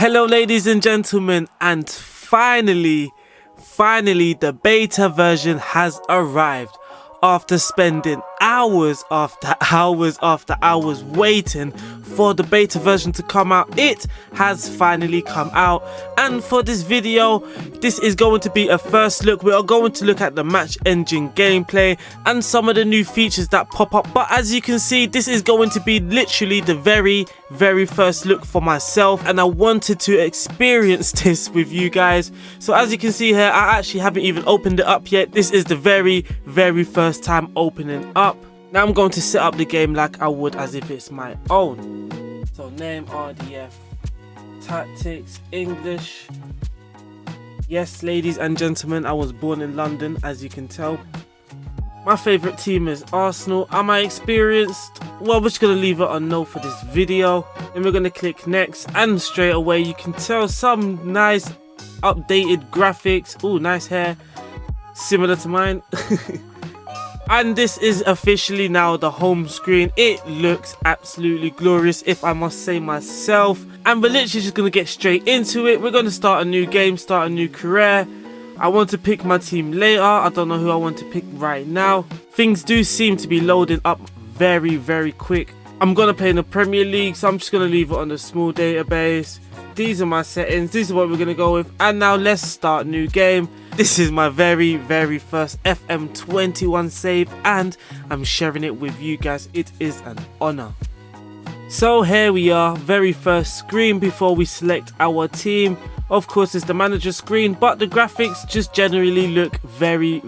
Hello ladies and gentlemen, and finally the beta version has arrived. After spending hours after hours waiting for the beta version to come out, it has finally come out. And for this video, this is going to be a first look. We are going to look at the match engine gameplay and some of the new features that pop up. But as you can see, this is going to be literally the very first look for myself, and I wanted to experience this with you guys. So as you can see here, I actually haven't even opened it up yet. This is the very first time opening up. Now I'm going to set up the game like I would as if it's my own. So name, RDF, tactics, English. Yes, ladies and gentlemen, I was born in London, as you can tell. My favourite team is Arsenal. Am I experienced? Well, we're just going to leave it on no for this video. Then we're going to click next, and straight away you can tell some nice updated graphics. Oh, nice hair, similar to mine. And this is officially now the home screen. It looks absolutely glorious, if I must say myself. And we're literally just going to get straight into it. We're going to start a new game, start a new career. I want to pick my team later. I don't know who I want to pick right now. Things do seem to be loading up very quick. I'm going to play in the Premier League, so I'm just going to leave it on the small database. These are my settings. This is what we're going to go with. And now let's start new game. This is my very first FM21 save, and I'm sharing it with you guys. It is an honor. So here we are, very first screen before we select our team. Of course, it's the manager screen, but the graphics just generally look very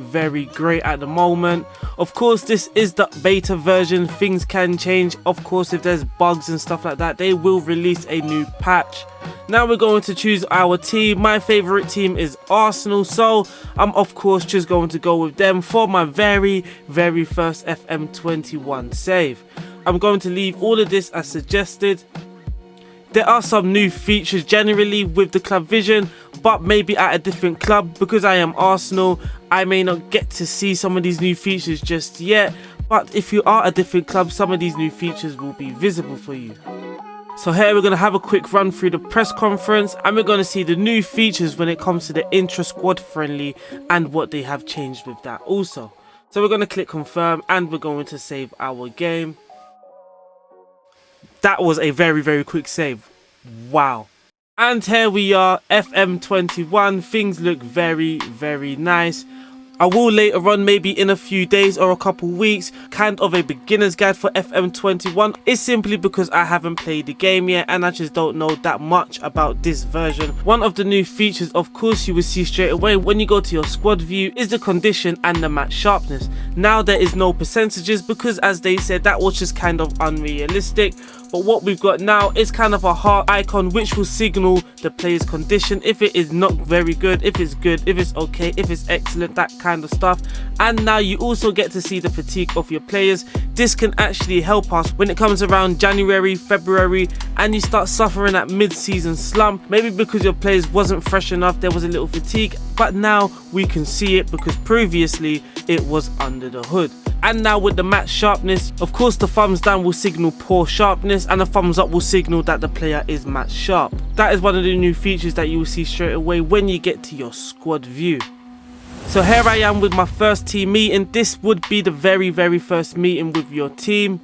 great at the moment. Of course, this is the beta version. Things can change. Of course, if there's bugs and stuff like that, they will release a new patch. Now we're going to choose our team. My favorite team is Arsenal, so I'm of course just going to go with them for my very first FM21 save. I'm going to leave all of this as suggested. There are some new features generally with the club vision, but maybe at a different club. Because I am Arsenal, I may not get to see some of these new features just yet, but if you are a different club, some of these new features will be visible for you. So here we're going to have a quick run through the press conference, and we're going to see the new features when it comes to the intra-squad friendly and what they have changed with that also. So we're going to click confirm, and we're going to save our game. That was a very quick save. Wow. And here we are, FM21. Things look very nice. I will later on, maybe in a few days or a couple weeks, kind of a beginner's guide for FM21. It's simply because I haven't played the game yet and I just don't know that much about this version. One of the new features, of course, you will see straight away when you go to your squad view is the condition and the match sharpness. Now there is no percentages because, as they said, that was just kind of unrealistic. But what we've got now is kind of a heart icon which will signal the player's condition, if it is not very good, if it's good, if it's okay, if it's excellent, that kind of stuff. And now you also get to see the fatigue of your players. This can actually help us when it comes around January, February, and you start suffering that mid-season slump, maybe because your players wasn't fresh enough, there was a little fatigue, but now we can see it because previously it was under the hood. And now with the match sharpness, of course the thumbs down will signal poor sharpness and the thumbs up will signal that the player is match sharp. That is one of the new features that you will see straight away when you get to your squad view. So here I am with my first team meeting. This would be the very first meeting with your team.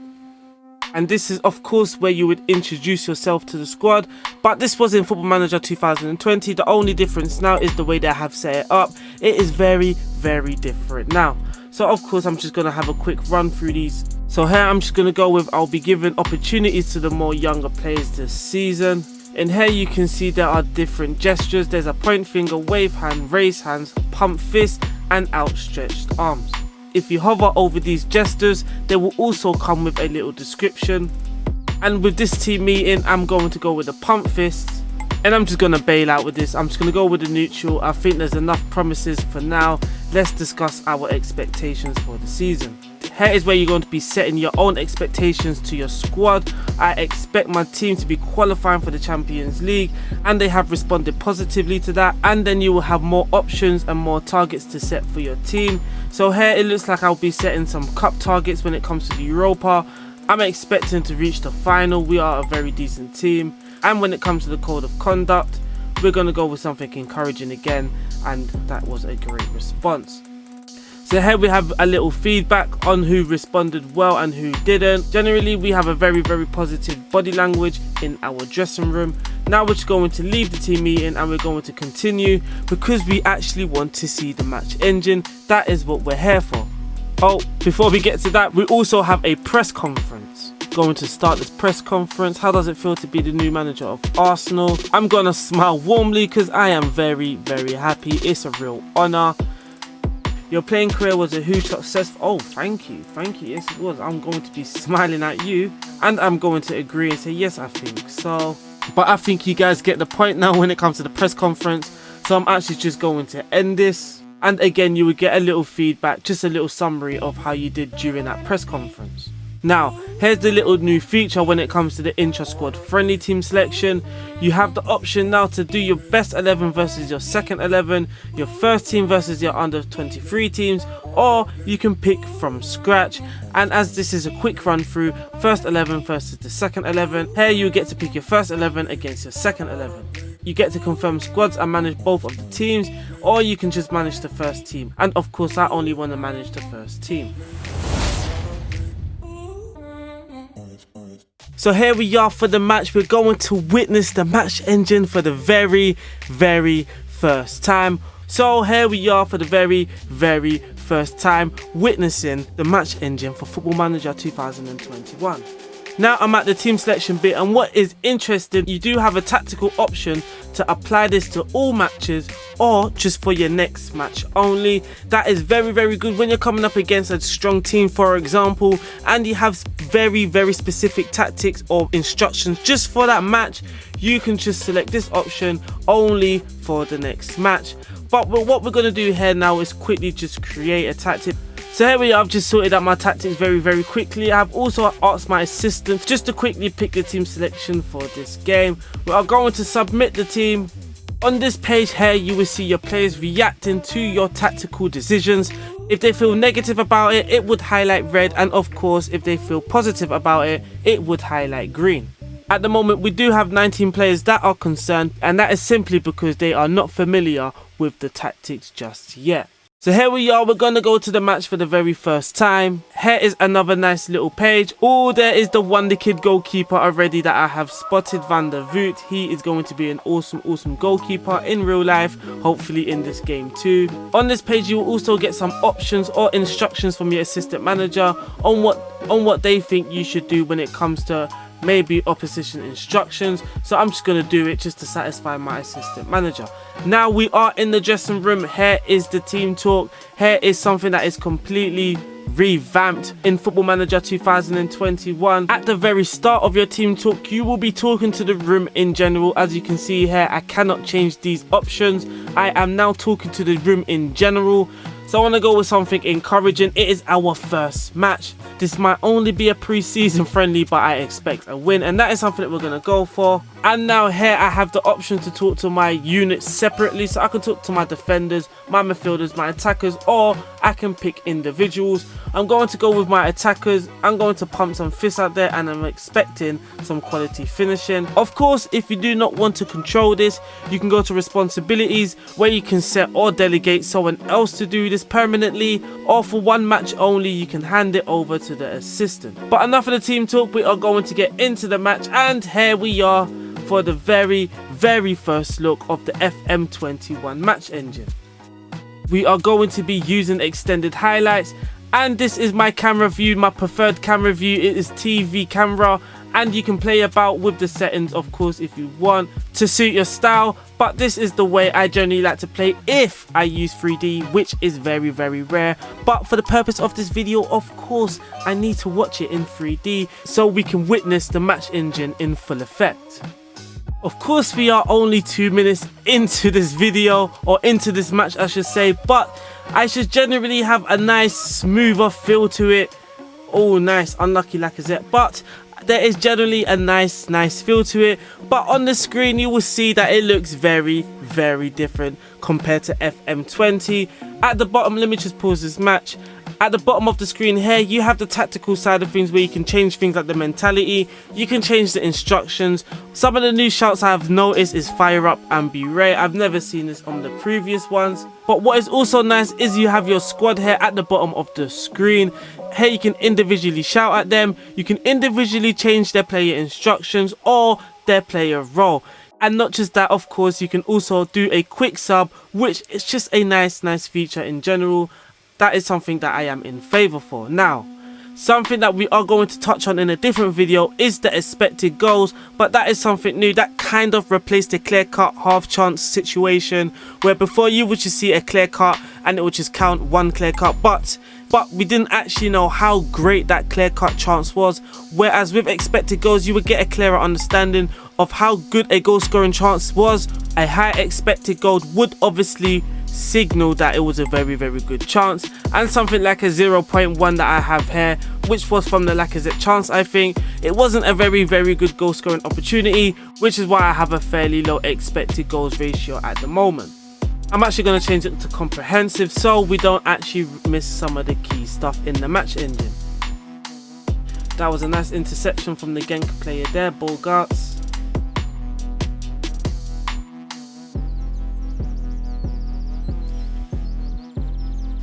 And this is of course where you would introduce yourself to the squad, but this was in Football Manager 2020. The only difference now is the way they have set it up. It is very different now. So of course I'm just going to have a quick run through these. So here I'm just going to go with I'll be giving opportunities to the more younger players this season. In here you can see there are different gestures. There's a point finger, wave hand, raise hands, pump fist and outstretched arms. If you hover over these gestures, they will also come with a little description. And with this team meeting, I'm going to go with the pump fist. And I'm just going to bail out with this. I'm just going to go with the neutral. I think there's enough promises for now. Let's discuss our expectations for the season. Here is where you're going to be setting your own expectations to your squad. I expect my team to be qualifying for the Champions League, and they have responded positively to that. And then you will have more options and more targets to set for your team. So here it looks like I'll be setting some cup targets when it comes to the Europa. I'm expecting to reach the final. We are a very decent team. And when it comes to the code of conduct, we're going to go with something encouraging again, and that was a great response. So here we have a little feedback on who responded well and who didn't. Generally, we have a very positive body language in our dressing room. Now we're just going to leave the team meeting and we're going to continue because we actually want to see the match engine. That is what we're here for. Oh, before we get to that, we also have a press conference. Going to start this press conference. How does it feel to be the new manager of Arsenal? I'm gonna smile warmly because I am very happy. It's a real honor. Your playing career was a huge success. Oh, thank you. Yes, it was. I'm going to be smiling at you, and I'm going to agree and say yes, I think so. But I think you guys get the point now when it comes to the press conference. So I'm actually just going to end this. And again, you would get a little feedback, just a little summary of how you did during that press conference. Now, here's the little new feature when it comes to the intra-squad friendly team selection. You have the option now to do your best 11 versus your second 11, your first team versus your under 23 teams, or you can pick from scratch. And as this is a quick run through, first 11 versus the second 11, here you get to pick your first 11 against your second 11. You get to confirm squads and manage both of the teams, or you can just manage the first team. And of course, I only want to manage the first team. So here we are for the match. We're going to witness the match engine for the very first time. So here we are for the very first time witnessing the match engine for Football Manager 2021. Now I'm at the team selection bit, and what is interesting, you do have a tactical option to apply this to all matches or just for your next match only. That is very good when you're coming up against a strong team, for example, and you have very specific tactics or instructions just for that match. You can just select this option only for the next match. But what we're going to do here now is quickly just create a tactic. So here we are, I've just sorted out my tactics very quickly. I've also asked my assistant just to quickly pick the team selection for this game. We are going to submit the team. On this page here, you will see your players reacting to your tactical decisions. If they feel negative about it, it would highlight red, and of course, if they feel positive about it, it would highlight green. At the moment, we do have 19 players that are concerned, and that is simply because they are not familiar with the tactics just yet. So here we are, we're going to go to the match for the very first time. Here is another nice little page. Oh, there is the Wonder Kid goalkeeper already that I have spotted, Van der Voort. He is going to be an awesome goalkeeper in real life, hopefully in this game too. On this page, you will also get some options or instructions from your assistant manager on what they think you should do when it comes to maybe opposition instructions. So I'm just going to do it just to satisfy my assistant manager. Now we are in the dressing room. Here is the team talk. Here is something that is completely revamped in Football Manager 2021. At the very start of your team talk, you will be talking to the room in general. As you can see here, I cannot change these options. I am now talking to the room in general. So I want to go with something encouraging. It is our first match. This might only be a pre-season friendly, but I expect a win, and that is something that we're going to go for. And now here I have the option to talk to my units separately, so I can talk to my defenders, my midfielders, my attackers, or I can pick individuals. I'm going to go with my attackers. I'm going to pump some fists out there, and I'm expecting some quality finishing. Of course, if you do not want to control this, you can go to responsibilities, where you can set or delegate someone else to do this permanently, or for one match only, you can hand it over to the assistant. But enough of the team talk, we are going to get into the match, and here we are for the very first look of the FM21 match engine. We are going to be using extended highlights, and this is my camera view, my preferred camera view. It is TV camera, and you can play about with the settings, of course, if you want to suit your style, but this is the way I generally like to play if I use 3D, which is very rare. But for the purpose of this video, of course, I need to watch it in 3D so we can witness the match engine in full effect. Of course, we are only 2 minutes into this video, or into this match I should say, but I should generally have a nice smoother feel to it. Oh, nice, unlucky Lacazette, but there is generally a nice feel to it. But on the screen you will see that it looks very different compared to FM20. At the bottom, let me just pause this match. At the bottom of the screen here, you have the tactical side of things where you can change things like the mentality, you can change the instructions. Some of the new shouts I have noticed is fire up and be ready. I've never seen this on the previous ones. But what is also nice is you have your squad here at the bottom of the screen. Here you can individually shout at them, you can individually change their player instructions or their player role. And not just that, of course, you can also do a quick sub, which is just a nice feature in general. That is something that I am in favour for. Now, something that we are going to touch on in a different video is the expected goals, but that is something new that kind of replaced the clear-cut half chance situation where before you would just see a clear cut and it would just count one clear cut, but we didn't actually know how great that clear cut chance was, whereas with expected goals you would get a clearer understanding of how good a goal scoring chance was. A high expected goal would obviously signal that it was a very good chance, and something like a 0.1 that I have here, which was from the Lacazette chance, I think it wasn't a very good goal scoring opportunity, which is why I have a fairly low expected goals ratio at the moment. I'm actually going to change it to comprehensive so we don't actually miss some of the key stuff in the match engine. That was a nice interception from the Genk player there, Bogarts.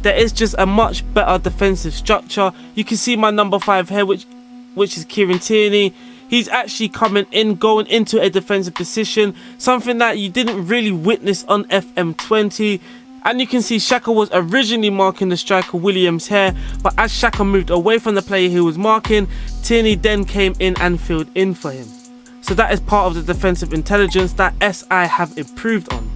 There is just a much better defensive structure. You can see my number 5 here, which is Kieran Tierney. He's actually coming in, going into a defensive position, something that you didn't really witness on FM20. And you can see Xhaka was originally marking the striker Williams here, but as Xhaka moved away from the player he was marking, Tierney then came in and filled in for him. So that is part of the defensive intelligence that SI have improved on.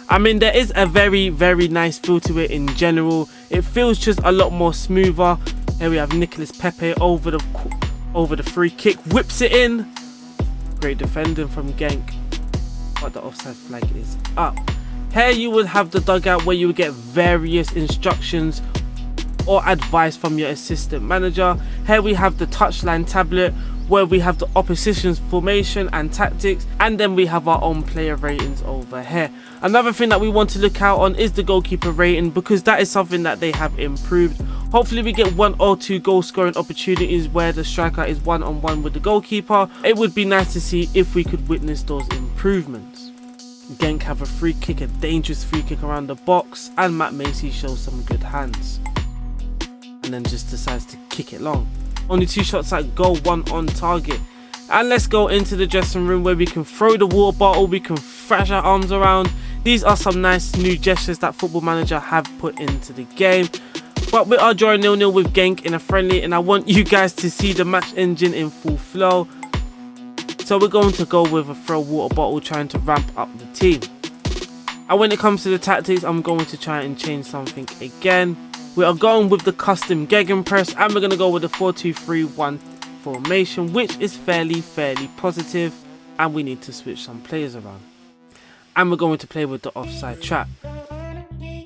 I mean, there is a very nice feel to it in general. It feels just a lot more smoother. Here we have Nicolas Pepe over the free kick, whips it in. Great defending from Genk, but the offside flag is up. Here you would have the dugout where you would get various instructions or advice from your assistant manager. Here we have the touchline tablet where we have the opposition's formation and tactics, and then we have our own player ratings over here. Another thing that we want to look out on is the goalkeeper rating, because that is something that they have improved. Hopefully we get 1 or 2 goal scoring opportunities where the striker is one-on-one with the goalkeeper. It would be nice to see if we could witness those improvements. Genk have a free kick, a dangerous free kick around the box, and Matt Macy shows some good hands and then just decides to kick it long. Only 2 shots at goal, 1 on target. And let's go into the dressing room where we can throw the water bottle, we can thrash our arms around. These are some nice new gestures that Football Manager have put into the game. But we are drawing 0-0 with Genk in a friendly, and I want you guys to see the match engine in full flow. So we're going to go with a throw water bottle, trying to ramp up the team. And when it comes to the tactics, I'm going to try and change something again. We are going with the custom gegenpress, and we're going to go with the 4-2-3-1 formation, which is fairly positive, and we need to switch some players around. And we're going to play with the offside trap.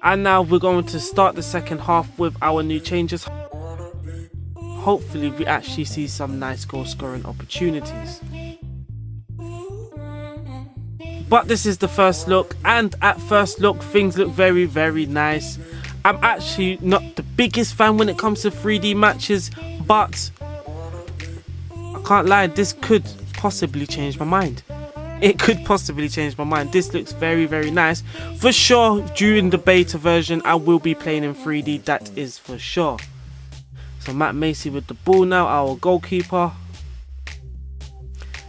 And now we're going to start the second half with our new changes. Hopefully we actually see some nice goal scoring opportunities. But this is the first look, and at first look things look very nice. I'm actually not the biggest fan when it comes to 3D matches, but I can't lie, this could possibly change my mind. It could possibly change my mind. This looks very nice. For sure, during the beta version, I will be playing in 3D, that is for sure. So Matt Macy with the ball now, our goalkeeper.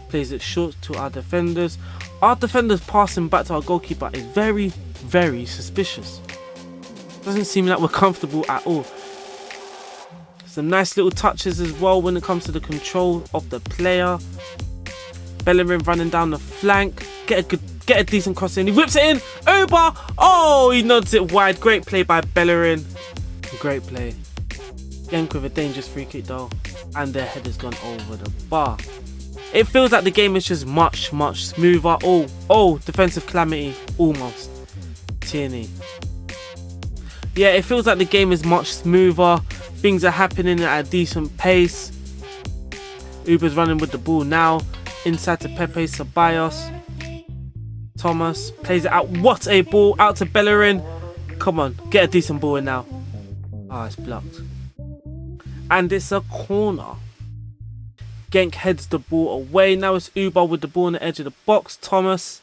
Plays it short to our defenders. Our defenders passing back to our goalkeeper is very suspicious. Doesn't seem like we're comfortable at all. Some nice little touches as well when it comes to the control of the player. Bellerin running down the flank. Get a decent cross in. He whips it in. Uber. Oh, he nods it wide. Great play by Bellerin. Great play. Genk with a dangerous free kick though, and their head has gone over the bar. It feels like the game is just much smoother. Oh, defensive calamity. Almost. Tierney. Yeah, it feels like the game is much smoother. Things are happening at a decent pace. Uber's running with the ball now. Inside to Pepe, Ceballos. Thomas plays it out. What a ball. Out to Bellerin. Come on, get a decent ball in now. Ah, it's blocked. And it's a corner. Genk heads the ball away. Now it's Uber with the ball on the edge of the box. Thomas.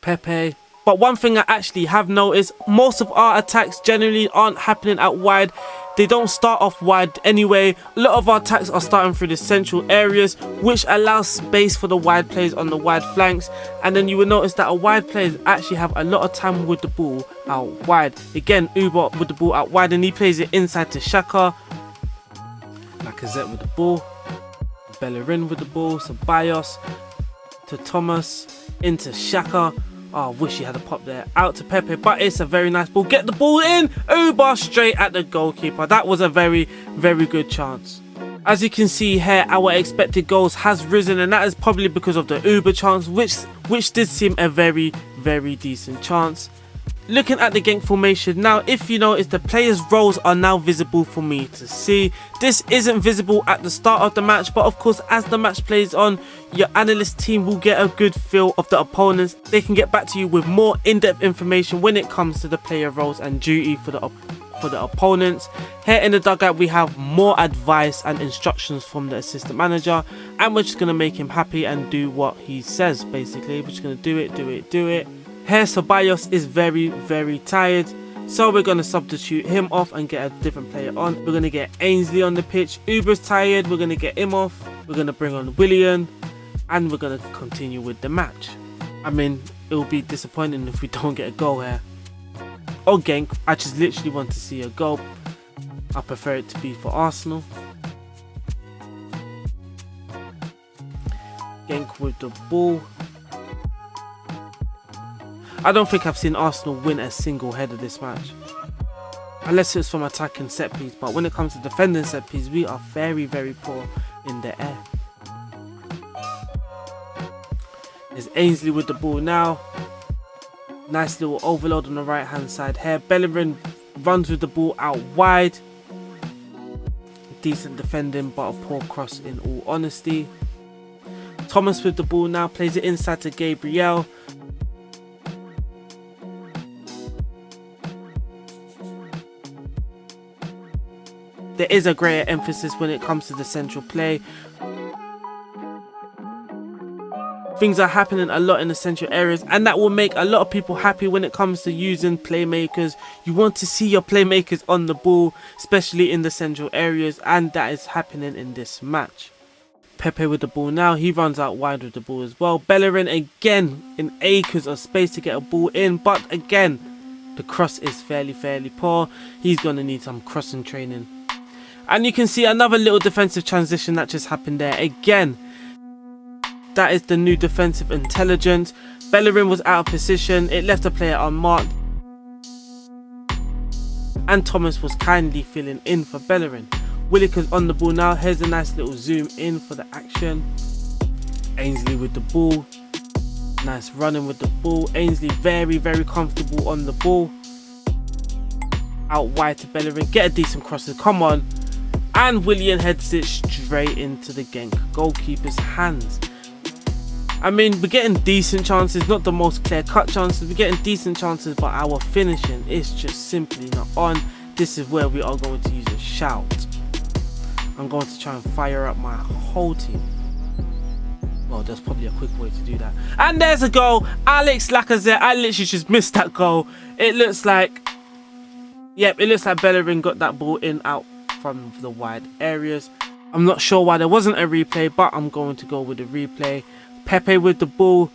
Pepe. But one thing I actually have noticed, most of our attacks generally aren't happening out wide. They don't start off wide anyway. A lot of our attacks are starting through the central areas, which allows space for the wide players on the wide flanks. And then you will notice that our wide players actually have a lot of time with the ball out wide. Again, Uber with the ball out wide, and he plays it inside to Xhaka. Lacazette with the ball. Bellerin with the ball. Ceballos to Thomas. Into Xhaka. Oh, I wish he had a pop there. Out to Pepe, but it's a very nice ball. Get the ball in. Uber straight at the goalkeeper. That was a very, very good chance. As you can see here, our expected goals has risen, and that is probably because of the Uber chance, which did seem a very, very decent chance. Looking at the Genk formation now, if you notice, the players' roles are now visible for me to see. This isn't visible at the start of the match, but of course as the match plays on, your analyst team will get a good feel of the opponents. They can get back to you with more in-depth information when it comes to the player roles and duty for the opponents. Here in the dugout we have more advice and instructions from the assistant manager, and we're just going to make him happy and do what he says. Basically we're just going to do it. Here Ceballos is very, very tired, so we're going to substitute him off and get a different player on. We're going to get Ainsley on the pitch. Uber's tired, we're going to get him off. We're going to bring on Willian, and we're going to continue with the match. I mean, it will be disappointing if we don't get a goal here. Or Genk, I just literally want to see a goal. I prefer it to be for Arsenal. Genk with the ball. I don't think I've seen Arsenal win a single header this match, unless it's from attacking set piece, but when it comes to defending set piece, we are very, very poor in the air. There's Ainsley with the ball now. Nice little overload on the right hand side here. Bellerin runs with the ball out wide. Decent defending, but a poor cross in all honesty. Thomas with the ball now, plays it inside to Gabriel. There is a greater emphasis when it comes to the central play. Things are happening a lot in the central areas, and that will make a lot of people happy when it comes to using playmakers. You want to see your playmakers on the ball, especially in the central areas, and that is happening in this match. Pepe with the ball now, he runs out wide with the ball as well. Bellerin again in acres of space to get a ball in, but again the cross is fairly poor. He's going to need some crossing training. And you can see another little defensive transition that just happened there. Again, that is the new defensive intelligence. Bellerin was out of position. It left the player unmarked. And Thomas was kindly filling in for Bellerin. Williker's on the ball now. Here's a nice little zoom in for the action. Ainsley with the ball. Nice running with the ball. Ainsley very, very comfortable on the ball. Out wide to Bellerin. Get a decent crosser. Come on. And Willian heads it straight into the Genk goalkeeper's hands. I mean, we're getting decent chances, not the most clear-cut chances. We're getting decent chances, but our finishing is just simply not on. This is where we are going to use a shout. I'm going to try and fire up my whole team. Well, there's probably a quick way to do that. And there's a goal. Alex Lacazette. I literally just missed that goal. It looks like... Yep, it looks like Bellerin got that ball in out from the wide areas. I'm not sure why there wasn't a replay, but I'm going to go with the replay. Pepe with the ball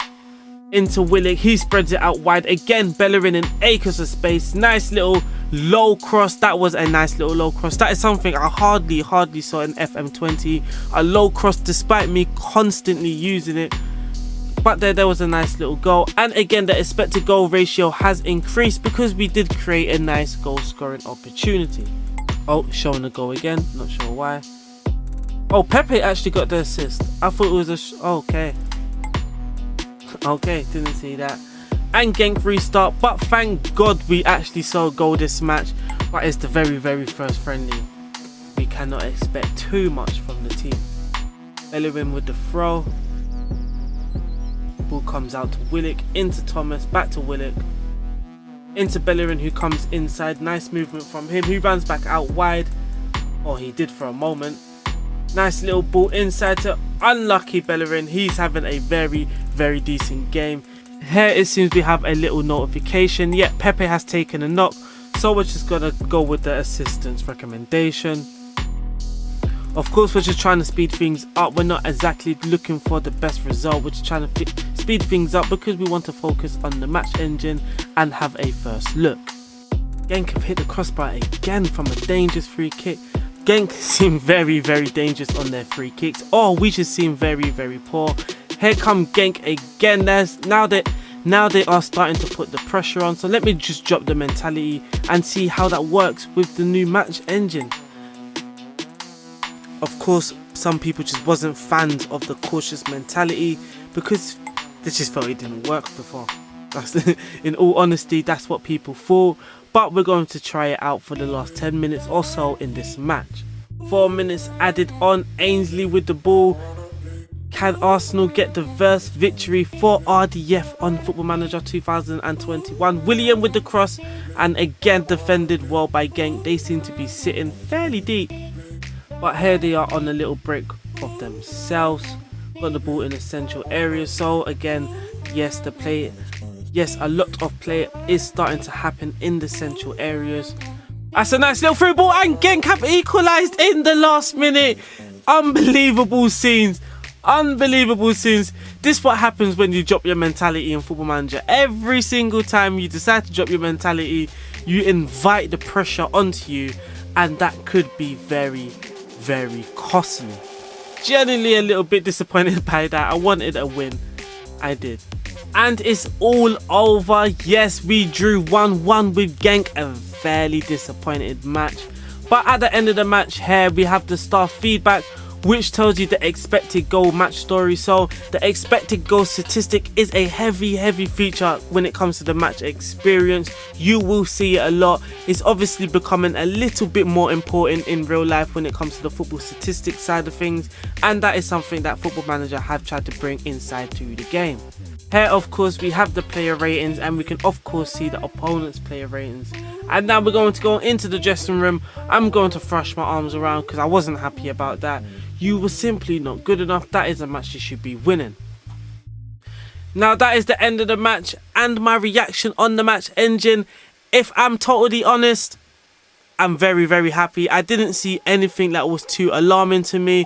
into Willick. He spreads it out wide. Again, Bellerin in acres of space. Nice little low cross. That was a nice little low cross. That is something I hardly saw in FM20. A low cross despite me constantly using it. But there was a nice little goal. And again, the expected goal ratio has increased because we did create a nice goal scoring opportunity. Oh, showing the goal again. Not sure why. Oh, Pepe actually got the assist. I thought it was a... okay. Okay, didn't see that. And Genk restart. But thank God we actually saw a goal this match. But it's the very, very first friendly. We cannot expect too much from the team. Bellerin with the throw. Ball comes out to Willock, into Thomas, back to Willock, into Bellerin, who comes inside. Nice movement from him, who runs back out wide. Or he did for a moment. Nice little ball inside to unlucky Bellerin. He's having a very decent game. Here it seems we have a little notification. Yeah, Pepe has taken a knock, so we're just gonna go with the assistant's recommendation. Of course, we're just trying to speed things up. We're not exactly looking for the best result. We're just trying to speed things up because we want to focus on the match engine and have a first look. Genk have hit the crossbar again from a dangerous free kick. Genk seem very dangerous on their free kicks. Oh, we just seem very poor. Here come Genk again. Now they are starting to put the pressure on. So let me just drop the mentality and see how that works with the new match engine. Of course, some people just wasn't fans of the cautious mentality because they just felt it didn't work before. In all honesty, that's what people thought. But we're going to try it out for the last 10 minutes or so in this match. 4 minutes added on. Ainsley with the ball. Can Arsenal get the first victory for RDF on Football Manager 2021? William with the cross, and again defended well by Genk. They seem to be sitting fairly deep, but here they are on a little break of themselves. Got the ball in the central area, so again, yes, a lot of play is starting to happen in the central areas. That's a nice little through ball, and Genk have equalised in the last minute. Unbelievable scenes. This is what happens when you drop your mentality in Football Manager. Every single time you decide to drop your mentality, you invite the pressure onto you, and that could be very costly. Genuinely a little bit disappointed by that. I wanted a win. I did. And it's all over. Yes, we drew 1-1 with Genk. A fairly disappointed match. But at the end of the match here, we have the staff feedback, which tells you the expected goal match story. So the expected goal statistic is a heavy feature when it comes to the match experience. You will see it a lot. It's obviously becoming a little bit more important in real life when it comes to the football statistics side of things, and that is something that Football Manager have tried to bring inside to the game. Here of course we have the player ratings, and we can of course see the opponent's player ratings. And now we're going to go into the dressing room. I'm going to thrash my arms around because I wasn't happy about that. You were simply not good enough. That is a match you should be winning. Now that is the end of the match and my reaction on the match engine. If I'm totally honest, I'm very happy. I didn't see anything that was too alarming to me.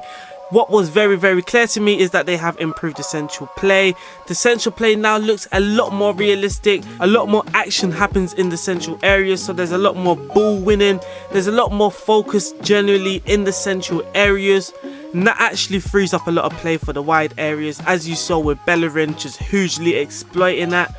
What was very clear to me is that they have improved the central play. The central play now looks a lot more realistic. A lot more action happens in the central areas, so there's a lot more ball winning. There's a lot more focus generally in the central areas, and that actually frees up a lot of play for the wide areas, as you saw with Bellerin just hugely exploiting that.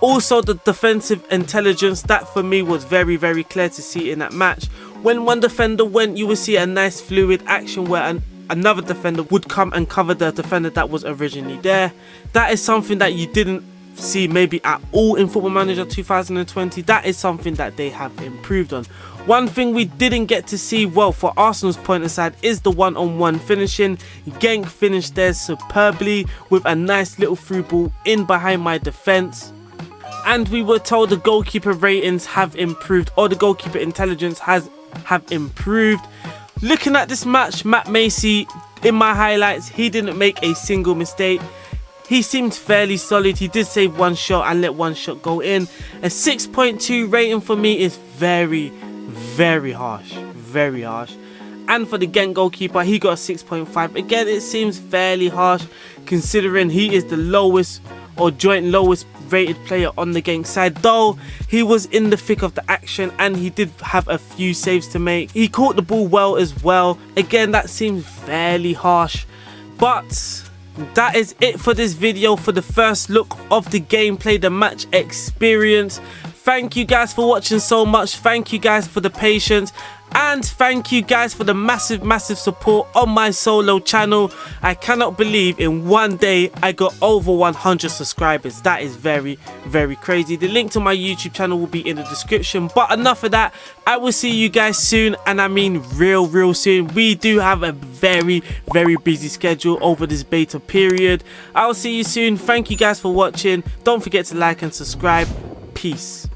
Also the defensive intelligence, that for me was very clear to see in that match. When one defender went, you will see a nice fluid action where another defender would come and cover the defender that was originally there. That is something that you didn't see maybe at all in Football Manager 2020. That is something that they have improved on. One thing we didn't get to see, well, for Arsenal's point aside, is the one-on-one finishing. Genk finished theirs superbly with a nice little through ball in behind my defence. And we were told the goalkeeper ratings have improved, or the goalkeeper intelligence have improved. Looking at this match, Matt Macy, in my highlights, he didn't make a single mistake. He seemed fairly solid. He did save one shot and let one shot go in. A 6.2 rating for me is very harsh. And for the Genk goalkeeper, he got a 6.5. Again, it seems fairly harsh considering he is the lowest or joint lowest rated player on the Genk side, though he was in the thick of the action and he did have a few saves to make. He caught the ball well as well. Again, that seems fairly harsh, but that is it for this video, for the first look of the gameplay, the match experience. Thank you guys for watching so much. Thank you guys for the patience. And thank you guys for the massive support on my solo channel. I cannot believe in one day I got over 100 subscribers. That is very crazy. The link to my YouTube channel will be in the description. But enough of that. I will see you guys soon, and I mean real soon. We do have a very busy schedule over this beta period. I'll see you soon. Thank you guys for watching. Don't forget to like and subscribe. Peace.